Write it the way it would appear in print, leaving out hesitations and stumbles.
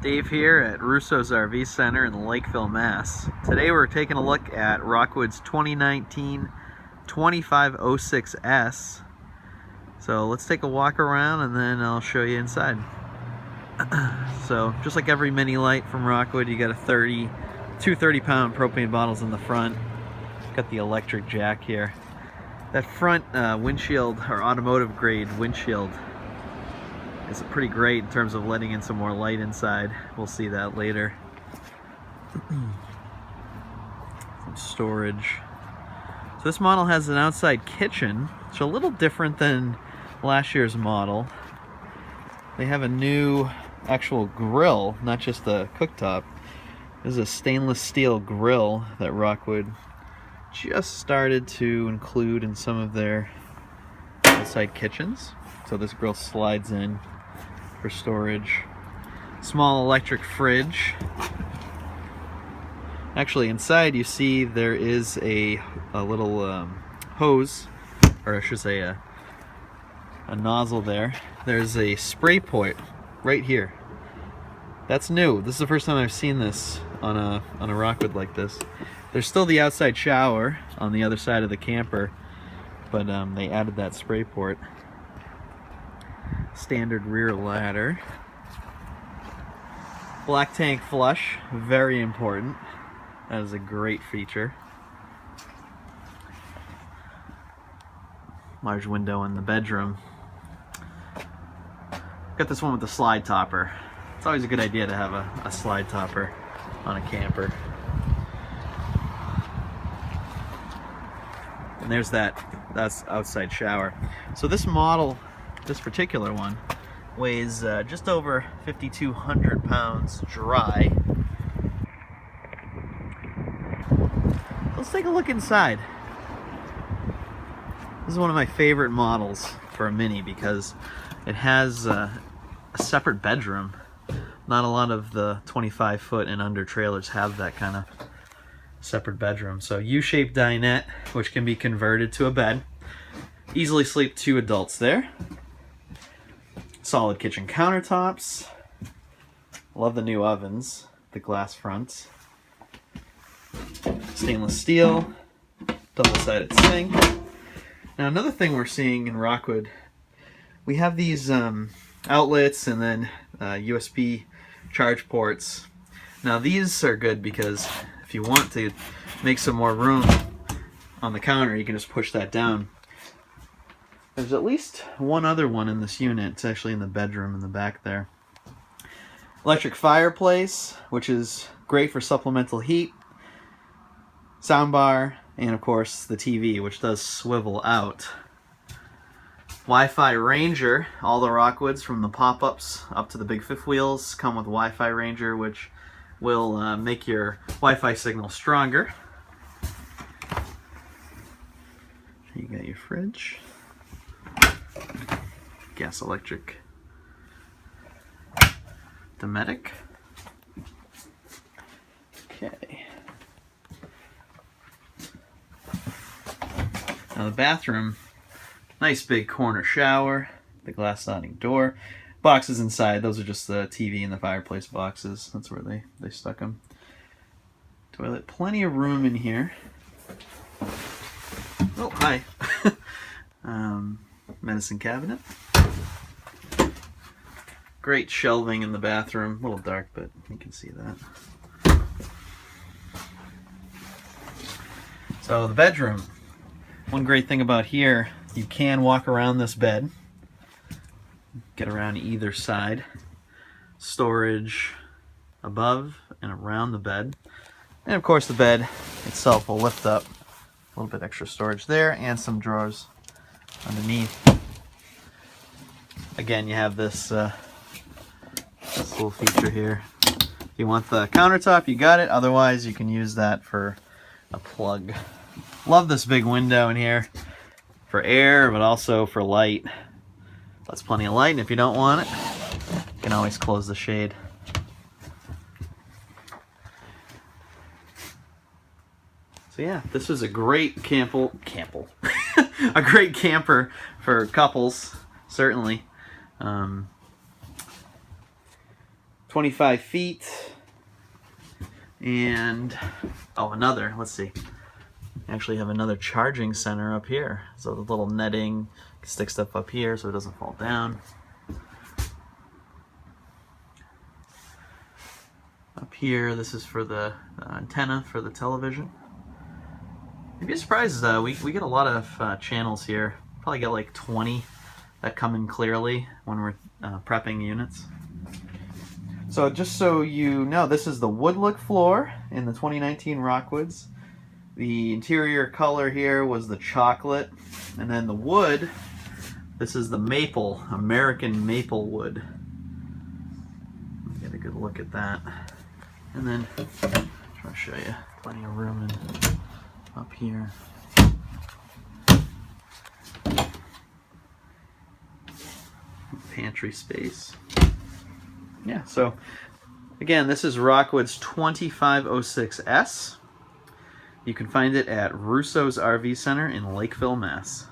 Dave here at Russo's RV Center in Lakeville, Mass. Today we're taking a look at Rockwood's 2019 2506S. So let's take a walk around and then I'll show you inside. So just like every Mini Lite from Rockwood, you got two 30-pound propane bottles in the front. Got the electric jack here. That front windshield, or automotive grade windshield, is pretty great in terms of letting in some more light inside. We'll see that later. Some storage. So this model has an outside kitchen. It's a little different than last year's model. They have a new actual grill, not just a cooktop. This is a stainless steel grill that Rockwood just started to include in some of their outside kitchens. So this grill slides in for storage. Small electric fridge. Actually, inside you see there is a little hose, or I should say a nozzle there. There's a spray port right here. That's new. This is the first time I've seen this on a Rockwood like this. There's still the outside shower on the other side of the camper, but they added that spray port. Standard rear ladder. Black tank flush, very important. That is a great feature. Large window in the bedroom. Got this one with the slide topper. It's always a good idea to have a slide topper on a camper. And there's that's outside shower. So this model, this particular one, weighs just over 5,200 pounds dry. Let's take a look inside. This is one of my favorite models for a Mini because it has a separate bedroom. Not a lot of the 25-foot and under trailers have that kind of separate bedroom. So U-shaped dinette, which can be converted to a bed. Easily sleep two adults there. Solid kitchen countertops. Love the new ovens, the glass fronts. Stainless steel, double-sided sink. Now another thing we're seeing in Rockwood, we have these outlets and then USB charge ports. Now these are good because if you want to make some more room on the counter, you can just push that down. There's at least one other one in this unit. It's actually in the bedroom in the back there. Electric fireplace, which is great for supplemental heat. Soundbar, and of course the TV, which does swivel out. Wi-Fi Ranger. All the Rockwoods from the pop-ups up to the big fifth wheels come with Wi-Fi Ranger, which will make your Wi-Fi signal stronger. You got your fridge. Gas electric Dometic. Okay. Now the bathroom, nice big corner shower, the glass sliding door. Boxes inside, those are just the TV and the fireplace boxes. That's where they stuck them. Toilet, plenty of room in here. Oh, hi. Medicine cabinet. Great shelving in the bathroom. A little dark, but you can see that. So the bedroom. One great thing about here, you can walk around this bed. Get around either side. Storage above and around the bed. And of course the bed itself will lift up. A little bit extra storage there and some drawers underneath. Again, you have this little feature here. If you want the countertop, you got it. Otherwise, you can use that for a plug. Love this big window in here for air, but also for light. That's plenty of light, and if you don't want it, you can always close the shade. So yeah, this was a great a great camper for couples, certainly. 25 feet. And, oh, another, let's see. Actually have another charging center up here. So the little netting, stick stuff up here so it doesn't fall down. Up here, this is for the antenna for the television. You'd be surprised, we get a lot of channels here. Probably get like 20 that come in clearly when we're prepping units. So just so you know, this is the wood look floor in the 2019 Rockwoods. The interior color here was the chocolate, and then the wood, this is the maple, American maple wood. Get a good look at that. And then, I'm trying to show you, plenty of room up here. Pantry space. Yeah, so again, this is Rockwood's 2506S. You can find it at Russo's RV Center in Lakeville, Mass.